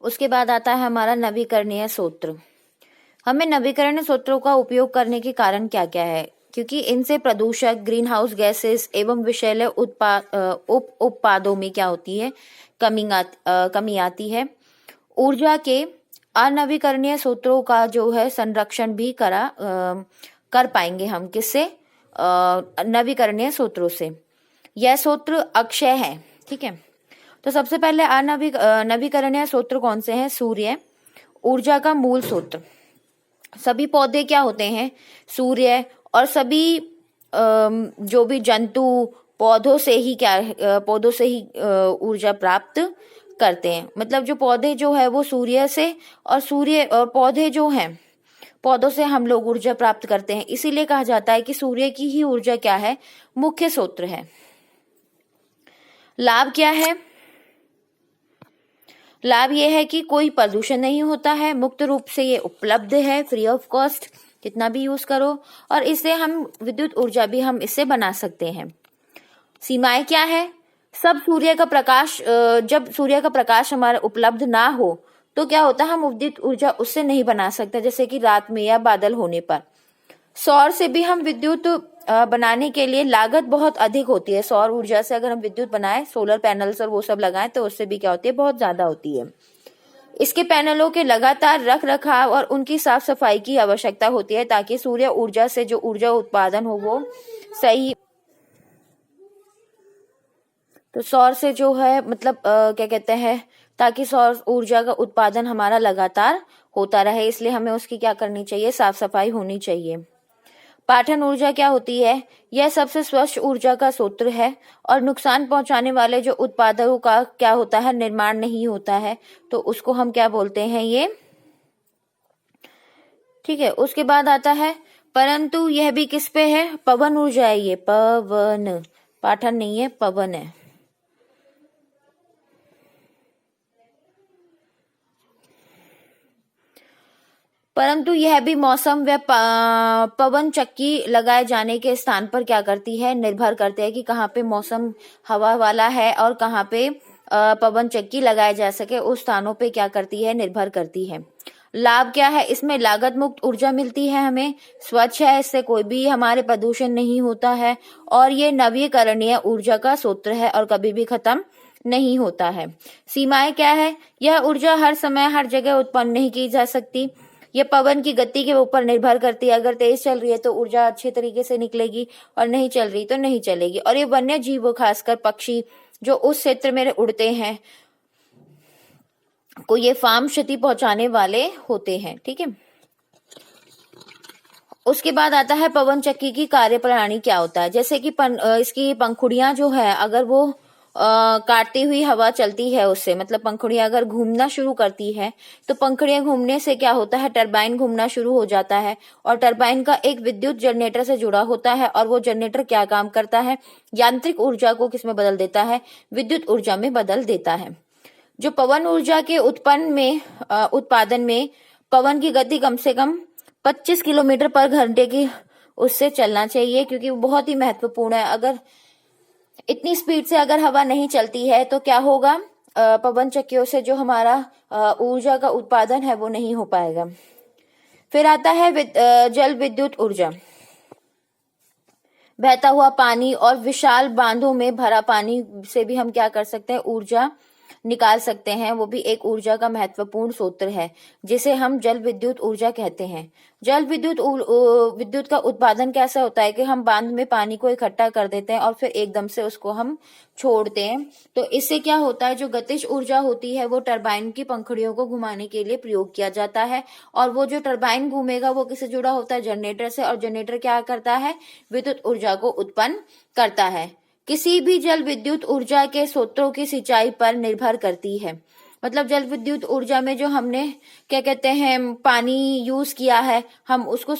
उसके बाद आता है हमारा नवीकरणीय स्रोत। हमें नवीकरणीय स्रोतों का उपयोग करने के कारण क्या क्या है, क्योंकि इनसे प्रदूषक, ग्रीन हाउस गैसेस एवं विषैले उत्पादों में क्या होती है, कमी आती है। ऊर्जा के अनवीकरणीय स्रोतों का जो है संरक्षण भी कर पाएंगे हम, किससे, नवीकरणीय स्रोतों से। यह स्रोत अक्षय है, ठीक है। तो सबसे पहले नवीकरणीय स्रोत कौन से हैं? सूर्य, ऊर्जा का मूल स्रोत। सभी पौधे क्या होते हैं? सूर्य, और सभी जो भी जंतु पौधों से ही ऊर्जा प्राप्त करते हैं। मतलब जो पौधे जो है वो सूर्य से, और पौधे जो हैं पौधों से हम लोग ऊर्जा प्राप्त करते हैं। इसीलिए कहा जाता है कि सूर्य की ही ऊर्जा क्या है, मुख्य स्रोत है। लाभ क्या है? लाभ ये है कि कोई प्रदूषण नहीं होता है, मुक्त रूप से ये उपलब्ध है, फ्री ऑफ कॉस्ट, कितना भी यूज करो, और इससे हम विद्युत ऊर्जा भी हम इससे बना सकते हैं। सीमाएं क्या है? जब सूर्य का प्रकाश हमारा उपलब्ध ना हो तो क्या होता है, हम विद्युत ऊर्जा उससे नहीं बना सकते, जैसे कि रात में या बादल होने पर। सौर से भी हम विद्युत बनाने के लिए लागत बहुत अधिक होती है। सौर ऊर्जा से अगर हम विद्युत बनाए, सोलर पैनल्स और वो सब लगाएं, तो उससे भी क्या होती है, बहुत ज्यादा होती है। इसके पैनलों के लगातार रख रखाव और उनकी साफ सफाई की आवश्यकता होती है, ताकि सूर्य ऊर्जा से जो ऊर्जा उत्पादन हो वो सही। तो सौर से जो है मतलब क्या कहते हैं, ताकि सौर ऊर्जा का उत्पादन हमारा लगातार होता रहे, इसलिए हमें उसकी क्या करनी चाहिए, साफ सफाई होनी चाहिए। पाठन ऊर्जा क्या होती है? यह सबसे स्वच्छ ऊर्जा का स्रोत है, और नुकसान पहुंचाने वाले जो उत्पादों का क्या होता है, निर्माण नहीं होता है, तो उसको हम क्या बोलते हैं, ये, ठीक है। उसके बाद आता है, परंतु यह भी किस पे है, पवन ऊर्जा है, ये पवन, पाठन नहीं है, पवन है। परंतु यह भी मौसम व पवन चक्की लगाए जाने के स्थान पर क्या करती है, निर्भर करते हैं कि कहाँ पे मौसम हवा वाला है और कहाँ पे पवन चक्की लगाए जा सके, उस स्थानों पे क्या करती है, निर्भर करती है। लाभ क्या है? इसमें लागत मुक्त ऊर्जा मिलती है हमें, स्वच्छ है, इससे कोई भी हमारे प्रदूषण नहीं होता है, और ये नवीकरणीय ऊर्जा का स्रोत है और कभी भी खत्म नहीं होता है। सीमाएं क्या है? यह ऊर्जा हर समय हर जगह उत्पन्न नहीं की जा सकती, ये पवन की गति के ऊपर निर्भर करती है। अगर तेज चल रही है तो ऊर्जा अच्छे तरीके से निकलेगी, और नहीं चल रही तो नहीं चलेगी। और ये वन्य जीव, खासकर पक्षी जो उस क्षेत्र में उड़ते हैं, को ये फार्म क्षति पहुंचाने वाले होते हैं, ठीक है। उसके बाद आता है पवन चक्की की कार्यप्रणाली क्या होता है। जैसे कि इसकी पंखुड़ियां जो है, अगर वो काटती हुई हवा चलती है उससे, मतलब पंखुड़ियां अगर घूमना शुरू करती है, तो पंखुड़ियां घूमने से क्या होता है, टरबाइन घूमना शुरू हो जाता है, और टरबाइन का एक विद्युत जनरेटर से जुड़ा होता है, और वो जनरेटर क्या काम करता है, यांत्रिक ऊर्जा को किसमें बदल देता है, विद्युत ऊर्जा में बदल देता है। जो पवन ऊर्जा के उत्पादन में पवन की गति कम से कम 25 किलोमीटर पर घंटे की उससे चलना चाहिए, क्योंकि वो बहुत ही महत्वपूर्ण है। अगर इतनी स्पीड से अगर हवा नहीं चलती है तो क्या होगा, पवन चक्कियों से जो हमारा ऊर्जा का उत्पादन है वो नहीं हो पाएगा। फिर आता है जल विद्युत ऊर्जा। बहता हुआ पानी और विशाल बांधों में भरा पानी से भी हम क्या कर सकते हैं, ऊर्जा निकाल सकते हैं। वो भी एक ऊर्जा का महत्वपूर्ण स्रोत है, जिसे हम जल विद्युत ऊर्जा कहते हैं। जल विद्युत का उत्पादन कैसा होता है कि हम बांध में पानी को इकट्ठा कर देते हैं और फिर एकदम से उसको हम छोड़ते हैं। तो इससे क्या होता है, जो गतिज ऊर्जा होती है वो टरबाइन की पंखुड़ियों को घुमाने के लिए प्रयोग किया जाता है, और वो जो टरबाइन घूमेगा वो किससे जुड़ा होता है, जनरेटर से, और जनरेटर क्या करता है, विद्युत ऊर्जा को उत्पन्न करता है। किसी भी जल विद्युत ऊर्जा के स्रोतों की सिंचाई पर निर्भर करती है। मतलब जल विद्युत ऊर्जा में जो हमने क्या कहते हैं पानी यूज किया है, हम उसको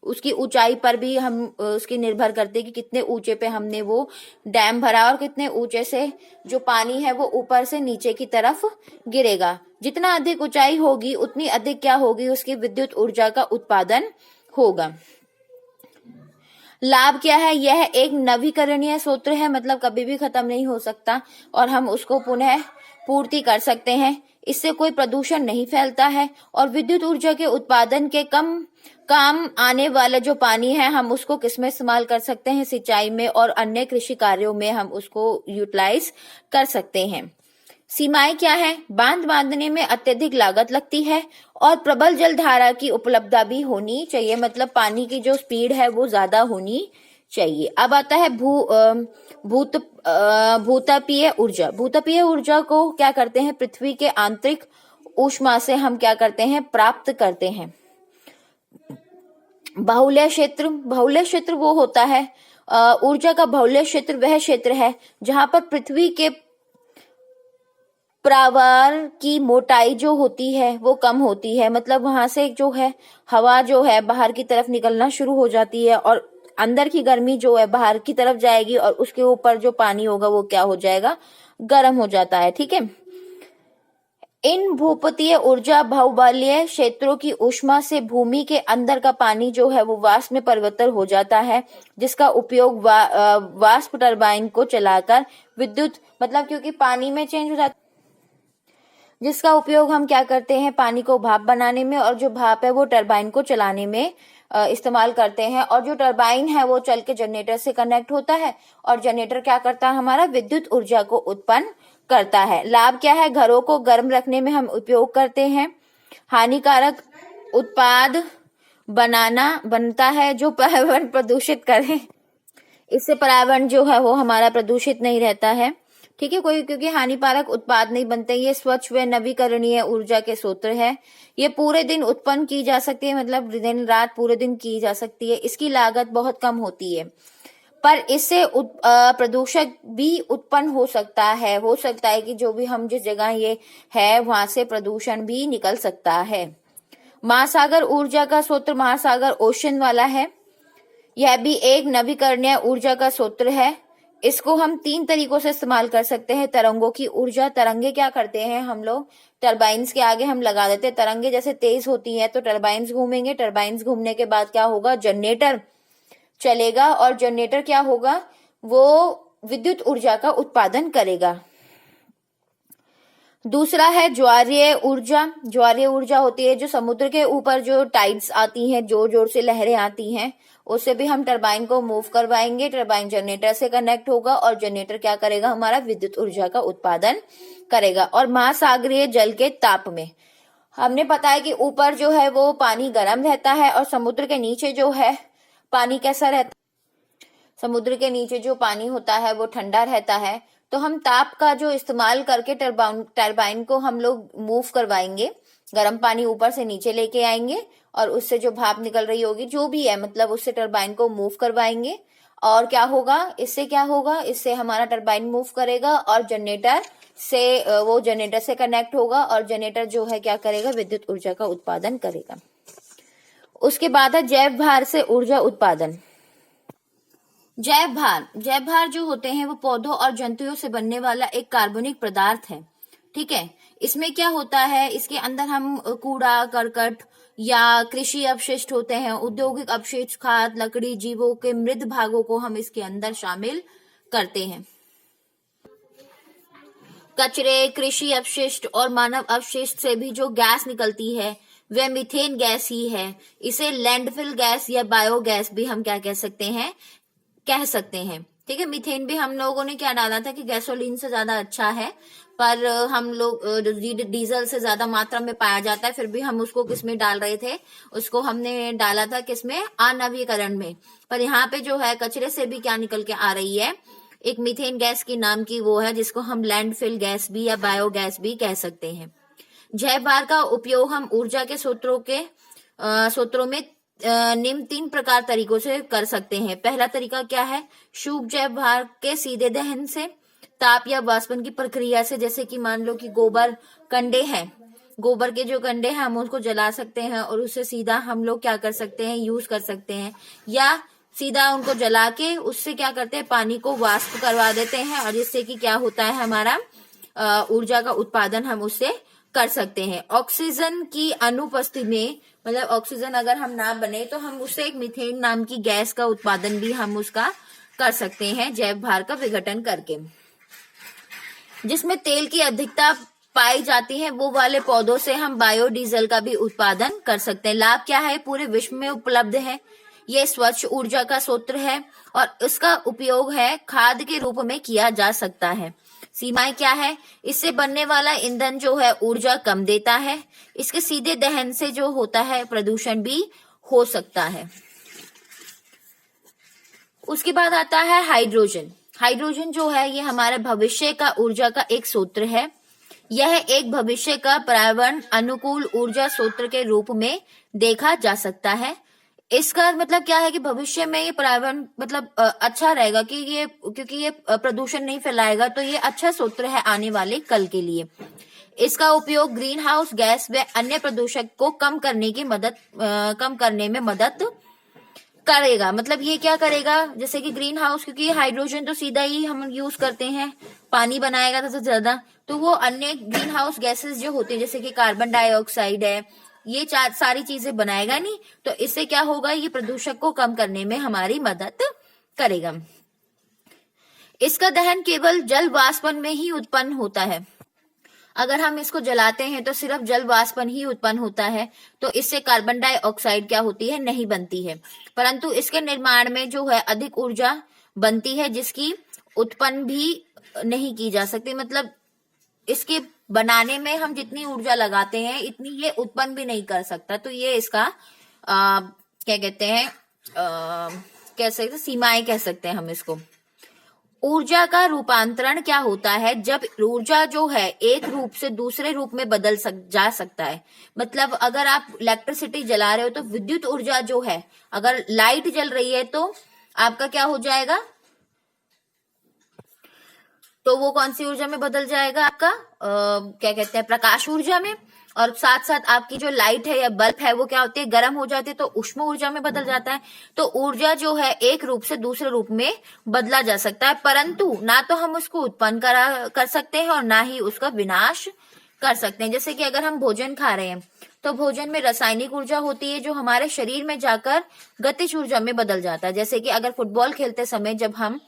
उसकी ऊंचाई पर भी हम उसकी निर्भर करते हैं कि कितने ऊंचे पे हमने वो डैम भरा, और कितने ऊंचे से जो पानी है वो ऊपर से नीचे की तरफ गिरेगा। जितना अधिक ऊंचाई होगी उतनी अधिक क्या होगी, उसकी विद्युत ऊर्जा का उत्पादन होगा। लाभ क्या है, यह एक नवीकरणीय स्रोत है, मतलब कभी भी खत्म नहीं हो सकता, और हम उसको पुनः पूर्ति कर सकते हैं। इससे कोई प्रदूषण नहीं फैलता है और विद्युत ऊर्जा के उत्पादन के कम काम आने वाला जो पानी है हम उसको किसमें इस्तेमाल कर सकते हैं, सिंचाई में और अन्य कृषि कार्यों में हम उसको यूटिलाइज कर सकते हैं। सीमाएं क्या है? बांध बांधने में अत्यधिक लागत लगती है और प्रबल जल धारा की उपलब्धता भी होनी चाहिए, मतलब पानी की जो स्पीड है वो ज्यादा होनी चाहिए। अब आता है भूतापीय ऊर्जा। भूतापीय ऊर्जा को क्या करते हैं? पृथ्वी के आंतरिक ऊष्मा से हम क्या करते हैं? प्राप्त करते हैं। बाहुल्य क्षेत्र। बाहुल्य क्षेत्र वो होता है ऊर्जा का बाहुल्य क्षेत्र वह क्षेत्र है जहां पर पृथ्वी के प्रावार की मोटाई जो होती है वो कम होती है, मतलब वहां से जो है हवा जो है बाहर की तरफ निकलना शुरू हो जाती है और अंदर की गर्मी जो है बाहर की तरफ जाएगी और उसके ऊपर जो पानी होगा वो क्या हो जाएगा? गर्म हो जाता है। ठीक है। इन भूपतीय ऊर्जा बाहुल्य क्षेत्रों की ऊष्मा से भूमि के अंदर का पानी जो है वो वाष्प में परिवर्तित हो जाता है, जिसका उपयोग वाष्प टरबाइन को चलाकर विद्युत, मतलब क्योंकि पानी में चेंज हो जाता, जिसका उपयोग हम क्या करते हैं? पानी को भाप बनाने में, और जो भाप है वो टरबाइन को चलाने में इस्तेमाल करते हैं। और जो टरबाइन है वो चल के जनरेटर से कनेक्ट होता है और जनरेटर क्या करता है? हमारा विद्युत ऊर्जा को उत्पन्न करता है। लाभ क्या है? घरों को गर्म रखने में हम उपयोग करते हैं। हानिकारक उत्पाद बनता है जो पर्यावरण प्रदूषित करे, इससे पर्यावरण जो है वो हमारा प्रदूषित नहीं रहता है। ठीक है। कोई क्योंकि हानिकारक उत्पाद नहीं बनते। ये स्वच्छ व नवीकरणीय ऊर्जा के स्रोत है। ये पूरे दिन उत्पन्न की जा सकती है, मतलब दिन रात पूरे दिन की जा सकती है। इसकी लागत बहुत कम होती है, पर इससे प्रदूषक भी उत्पन्न हो सकता है। कि जो भी हम जिस जगह ये है वहां से प्रदूषण भी निकल सकता है। महासागर ऊर्जा का स्रोत, महासागर ओशन वाला है। यह भी एक नवीकरणीय ऊर्जा का स्रोत है। इसको हम 3 तरीकों से इस्तेमाल कर सकते हैं। तरंगों की ऊर्जा। तरंगे क्या करते हैं? हम लोग टरबाइंस के आगे हम लगा देते हैं। तरंगे जैसे तेज होती है तो टरबाइंस घूमेंगे। टरबाइंस घूमने के बाद क्या होगा? जनरेटर चलेगा और जनरेटर क्या होगा? वो विद्युत ऊर्जा का उत्पादन करेगा। दूसरा है ज्वारीय ऊर्जा। ज्वारीय ऊर्जा होती है जो समुद्र के ऊपर जो टाइड्स आती हैं, जोर जोर से लहरें आती हैं, उससे भी हम टरबाइन को मूव करवाएंगे। टरबाइन जनरेटर से कनेक्ट होगा और जनरेटर क्या करेगा? हमारा विद्युत ऊर्जा का उत्पादन करेगा। और महासागरीय जल के ताप में हमने पता है कि ऊपर जो है वो पानी गर्म रहता है और समुद्र के नीचे जो है पानी कैसा रहता है? समुद्र के नीचे जो पानी होता है वो ठंडा रहता है। तो हम ताप का जो इस्तेमाल करके टरबाइन को हम लोग मूव करवाएंगे। गर्म पानी ऊपर से नीचे लेके आएंगे और उससे जो भाप निकल रही होगी जो भी है, मतलब उससे टरबाइन को मूव करवाएंगे। और क्या होगा? इससे क्या होगा? इससे हमारा टरबाइन मूव करेगा और जनरेटर से कनेक्ट होगा और जनरेटर जो है क्या करेगा? विद्युत ऊर्जा का उत्पादन करेगा। उसके बाद है जैव भार से ऊर्जा उत्पादन। जैव भार जो होते हैं वो पौधों और जंतुओं से बनने वाला एक कार्बनिक पदार्थ है। ठीक है। इसमें क्या होता है? इसके अंदर हम कूड़ा करकट या कृषि अपशिष्ट होते हैं, औद्योगिक अपशिष्ट, खाद, लकड़ी, जीवों के मृत भागों को हम इसके अंदर शामिल करते हैं। कचरे, कृषि अपशिष्ट और मानव अपशिष्ट से भी जो गैस निकलती है वह मीथेन गैस ही है। इसे लैंडफिल गैस या बायोगैस भी हम क्या कह सकते हैं। ठीक है। मीथेन भी हम लोगों ने क्या डाला था कि गैसोलीन से ज्यादा अच्छा है, पर हम लोग डीजल से ज्यादा मात्रा में पाया जाता है, फिर भी हम उसको किसमें डाल रहे थे? उसको हमने डाला था किसमें? अनवीकरण में। पर यहाँ पे जो है कचरे से भी क्या निकल के आ रही है? एक मीथेन गैस की नाम की वो है, जिसको हम लैंडफिल गैस भी या बायोगैस भी कह सकते हैं। जैव भार का उपयोग हम ऊर्जा के स्रोतों में निम्न 3 प्रकार तरीकों से कर सकते हैं। पहला तरीका क्या है? शुष्क जैव भार के सीधे दहन से, ताप या वाष्पन की प्रक्रिया से, जैसे कि मान लो कि गोबर के जो कंडे हैं हम उसको जला सकते हैं और उससे सीधा हम लोग क्या कर सकते हैं? यूज कर सकते हैं। या सीधा उनको जला के उससे क्या करते हैं? पानी को वाष्प करवा देते हैं और जिससे कि क्या होता है? हमारा ऊर्जा का उत्पादन हम उससे कर सकते हैं। ऑक्सीजन की अनुपस्थिति में, मतलब ऑक्सीजन अगर हम ना बने तो हम उससे एक मीथेन नाम की गैस का उत्पादन भी हम उसका कर सकते हैं जैव भार का विघटन करके। जिसमें तेल की अधिकता पाई जाती है वो वाले पौधों से हम बायोडीजल का भी उत्पादन कर सकते हैं। लाभ क्या है, पूरे विश्व में उपलब्ध है, ये स्वच्छ ऊर्जा का स्रोत है और इसका उपयोग है खाद के रूप में किया जा सकता है। सीमाएं क्या है, इससे बनने वाला ईंधन जो है ऊर्जा कम देता है, इसके सीधे दहन से जो होता है प्रदूषण भी हो सकता है। उसके बाद आता है हाइड्रोजन। हाइड्रोजन जो है ये हमारे भविष्य का ऊर्जा का एक स्रोत है। यह एक भविष्य का पर्यावरण अनुकूल ऊर्जा स्रोत के रूप में देखा जा सकता है। इसका मतलब क्या है कि भविष्य में ये पर्यावरण मतलब अच्छा रहेगा कि ये, क्योंकि ये प्रदूषण नहीं फैलाएगा, तो ये अच्छा स्रोत है आने वाले कल के लिए। इसका उपयोग ग्रीन हाउस गैस व अन्य प्रदूषक को कम करने में मदद करेगा। मतलब ये क्या करेगा, जैसे कि ग्रीन हाउस, क्योंकि हाइड्रोजन तो सीधा ही हम यूज करते हैं, पानी बनाएगा तो ज्यादा, तो वो अन्य ग्रीन हाउस गैसेस जो होते हैं जैसे कि कार्बन डाइऑक्साइड है, ये सारी चीजें बनाएगा नहीं, तो इससे क्या होगा, ये प्रदूषक को कम करने में हमारी मदद करेगा। इसका दहन केवल जल वाष्पन में ही उत्पन्न होता है। अगर हम इसको जलाते हैं तो सिर्फ जल वाष्पन ही उत्पन्न होता है, तो इससे कार्बन डाइऑक्साइड क्या होती है, नहीं बनती है। परंतु इसके निर्माण में जो है अधिक ऊर्जा बनती है, जिसकी उत्पन्न भी नहीं की जा सकती। मतलब इसके बनाने में हम जितनी ऊर्जा लगाते हैं इतनी ये उत्पन्न भी नहीं कर सकता। तो ये इसका क्या कहते हैं, कह सकते सीमाएं कह सकते हैं हम इसको। ऊर्जा का रूपांतरण क्या होता है, जब ऊर्जा जो है एक रूप से दूसरे रूप में जा सकता है। मतलब अगर आप इलेक्ट्रिसिटी जला रहे हो तो विद्युत ऊर्जा जो है, अगर लाइट जल रही है तो आपका क्या हो जाएगा, तो वो कौन सी ऊर्जा में बदल जाएगा, आपका क्या कहते हैं, प्रकाश ऊर्जा में। और साथ साथ आपकी जो लाइट है या बल्ब है वो क्या होती है, गर्म हो जाती है, तो उष्म ऊर्जा में बदल जाता है। तो ऊर्जा जो है एक रूप से दूसरे रूप में बदला जा सकता है, परंतु ना तो हम उसको उत्पन्न कर सकते हैं और ना ही उसका विनाश कर सकते हैं। जैसे कि अगर हम भोजन खा रहे हैं तो भोजन में रासायनिक ऊर्जा होती है जो हमारे शरीर में जाकर गतिज ऊर्जा में बदल जाता है। जैसे कि अगर फुटबॉल खेलते समय जब हम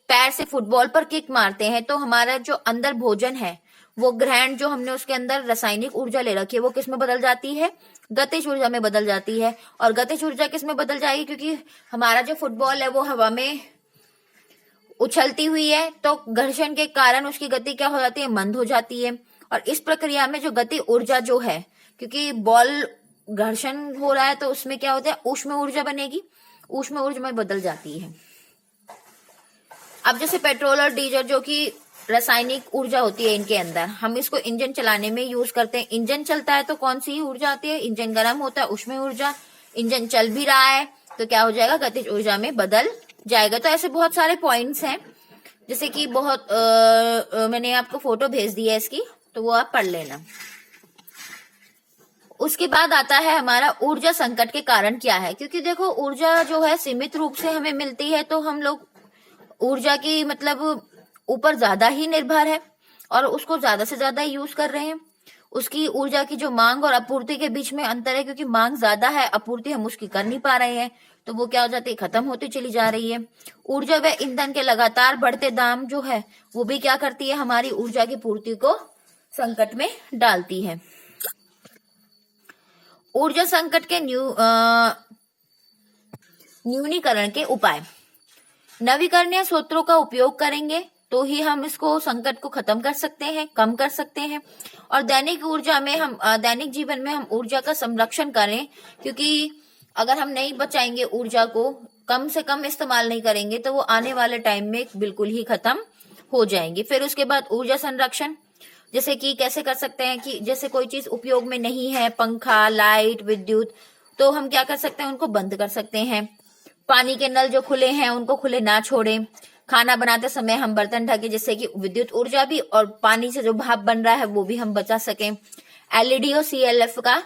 पैर से फुटबॉल पर किक मारते हैं तो हमारा जो अंदर भोजन है, वो ग्रैंड जो हमने उसके अंदर रासायनिक ऊर्जा ले रखी है, वो किस में बदल जाती है, गतिज ऊर्जा में बदल जाती है। और गतिज ऊर्जा किस में बदल जाएगी, क्योंकि हमारा जो फुटबॉल है वो हवा में उछलती हुई है, तो घर्षण के कारण उसकी गति क्या हो जाती है, मंद हो जाती है। और इस प्रक्रिया में जो गति ऊर्जा जो है, क्योंकि बॉल घर्षण हो रहा है तो उसमें क्या होता है, ऊष्म ऊर्जा बनेगी, ऊष्म ऊर्जा में बदल जाती है। अब जैसे पेट्रोल और डीजल जो कि रासायनिक ऊर्जा होती है इनके अंदर, हम इसको इंजन चलाने में यूज करते हैं। इंजन चलता है तो कौन सी ऊर्जा आती है, इंजन गर्म होता है, ऊष्म ऊर्जा। इंजन चल भी रहा है तो क्या हो जाएगा, गतिज ऊर्जा में बदल जाएगा। तो ऐसे बहुत सारे पॉइंट्स हैं, जैसे कि बहुत मैंने आपको फोटो भेज दी है इसकी, तो वो आप पढ़ लेना। उसके बाद आता है हमारा ऊर्जा संकट के कारण क्या है। क्योंकि देखो ऊर्जा जो है सीमित रूप से हमें मिलती है, तो हम लोग ऊर्जा की मतलब ऊपर ज्यादा ही निर्भर है और उसको ज्यादा से ज्यादा यूज कर रहे हैं। उसकी ऊर्जा की जो मांग और आपूर्ति के बीच में अंतर है, क्योंकि मांग ज्यादा है, आपूर्ति हम उसकी कर नहीं पा रहे हैं, तो वो क्या हो जाती है, खत्म होती चली जा रही है। ऊर्जा व ईंधन के लगातार बढ़ते दाम जो है वो भी क्या करती है, हमारी ऊर्जा की पूर्ति को संकट में डालती है। ऊर्जा संकट के न्यूनीकरण के उपाय, नवीकरणीय स्रोतों का उपयोग करेंगे तो ही हम इसको संकट को खत्म कर सकते हैं, कम कर सकते हैं। और दैनिक जीवन में हम ऊर्जा का संरक्षण करें, क्योंकि अगर हम नहीं बचाएंगे ऊर्जा को, कम से कम इस्तेमाल नहीं करेंगे, तो वो आने वाले टाइम में बिल्कुल ही खत्म हो जाएंगी। फिर उसके बाद ऊर्जा संरक्षण, जैसे कि कैसे कर सकते हैं कि जैसे कोई चीज उपयोग में नहीं है, पंखा, लाइट, विद्युत, तो हम क्या कर सकते हैं, उनको बंद कर सकते हैं। पानी के नल जो खुले हैं उनको खुले ना छोड़ें। खाना बनाते समय हम बर्तन ढके, जिससे कि विद्युत ऊर्जा भी और पानी से जो भाप बन रहा है वो भी हम बचा सकें। एलईडी और सीएलएफ का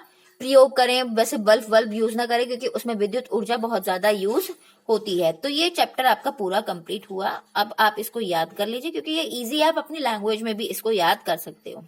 प्रयोग करें, वैसे बल्ब यूज ना करें, क्योंकि उसमें विद्युत ऊर्जा बहुत ज्यादा यूज होती है। तो ये चैप्टर आपका पूरा कंप्लीट हुआ। अब आप इसको याद कर लीजिए, क्योंकि ये इजी है, आप अपनी लैंग्वेज में भी इसको याद कर सकते हो।